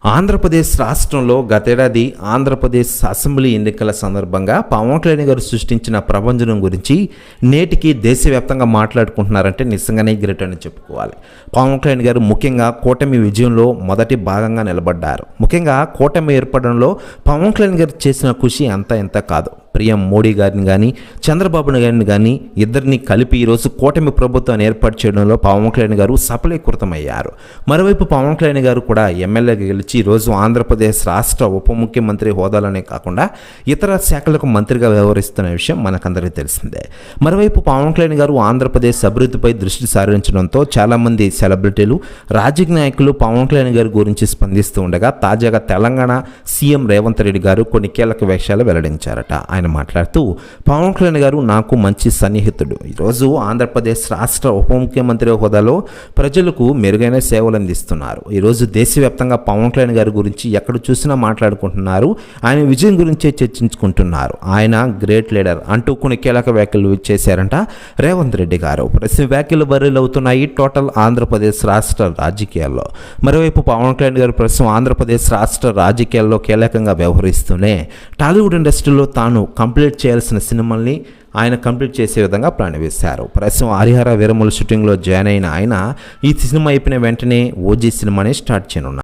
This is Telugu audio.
ఆంధ్రప్రదేశ్ రాష్ట్రంలో గతేడాది ఆంధ్రప్రదేశ్ అసెంబ్లీ ఎన్నికల సందర్భంగా పవన్ కళ్యాణ్ గారు సృష్టించిన ప్రభంజనం గురించి నేటికి దేశవ్యాప్తంగా మాట్లాడుకుంటున్నారంటే నిజంగానే గ్రేట్ అని చెప్పుకోవాలి. పవన్ కళ్యాణ్ గారు ముఖ్యంగా కూటమి విజయంలో మొదటి భాగంగా నిలబడ్డారు. ముఖ్యంగా కూటమి ఏర్పడంలో పవన్ కళ్యాణ్ గారు చేసిన కృషి అంతా ఇంత కాదు. ప్రియం మోడీ గారిని కానీ చంద్రబాబు గారిని కానీ ఇద్దరిని కలిపి ఈరోజు కూటమి ప్రభుత్వాన్ని ఏర్పాటు చేయడంలో పవన్ కళ్యాణ్ గారు సఫలీకృతమయ్యారు. మరోవైపు పవన్ కళ్యాణ్ గారు కూడా ఎమ్మెల్యేగా గెలిచి ఈరోజు ఆంధ్రప్రదేశ్ రాష్ట్ర ఉప ముఖ్యమంత్రి హోదాలోనే కాకుండా ఇతర శాఖలకు మంత్రిగా వ్యవహరిస్తున్న విషయం మనకందరికీ తెలిసిందే. మరోవైపు పవన్ కళ్యాణ్ గారు ఆంధ్రప్రదేశ్ అభివృద్ధిపై దృష్టి సారించడంతో చాలామంది సెలబ్రిటీలు రాజకీయ నాయకులు పవన్ కళ్యాణ్ గారి గురించి స్పందిస్తూ ఉండగా తాజాగా తెలంగాణ సీఎం రేవంత్ రెడ్డి గారు కొన్ని కీలక వ్యాఖ్యలు వెల్లడించారట. ఆయన మాట్లాడుతూ పవన్ కళ్యాణ్ గారు నాకు మంచి సన్నిహితుడు. ఈరోజు ఆంధ్రప్రదేశ్ రాష్ట్ర ఉప ముఖ్యమంత్రి హోదాలో ప్రజలకు మెరుగైన సేవలు అందిస్తున్నారు. ఈరోజు దేశవ్యాప్తంగా పవన్ కళ్యాణ్ గారి గురించి ఎక్కడ చూసినా మాట్లాడుకుంటున్నారు. ఆయన విజయం గురించే చర్చించుకుంటున్నారు. ఆయన గ్రేట్ లీడర్ అంటూ కొన్ని కీలక వ్యాఖ్యలు చేశారంట రేవంత్ రెడ్డి గారు. ప్రతి వ్యాఖ్యలు వైరల్ అవుతున్నాయి టోటల్ ఆంధ్రప్రదేశ్ రాష్ట్ర రాజకీయాల్లో. మరోవైపు పవన్ కళ్యాణ్ గారు ప్రస్తుతం ఆంధ్రప్రదేశ్ రాష్ట్ర రాజకీయాల్లో కీలకంగా వ్యవహరిస్తూనే టాలీవుడ్ ఇండస్ట్రీలో తాను కంప్లీట్ చేయాల్సిన సినిమాల్ని ఆయన కంప్లీట్ చేసే విధంగా ప్లాన్ వేశారు. ప్రస్తుతం హరిహర వీరమల్లు షూటింగ్లో జాయిన్ అయిన ఆయన ఈ సినిమా అయిపోయిన వెంటనే ఓజీ సినిమాని స్టార్ట్ చేయనున్నారు.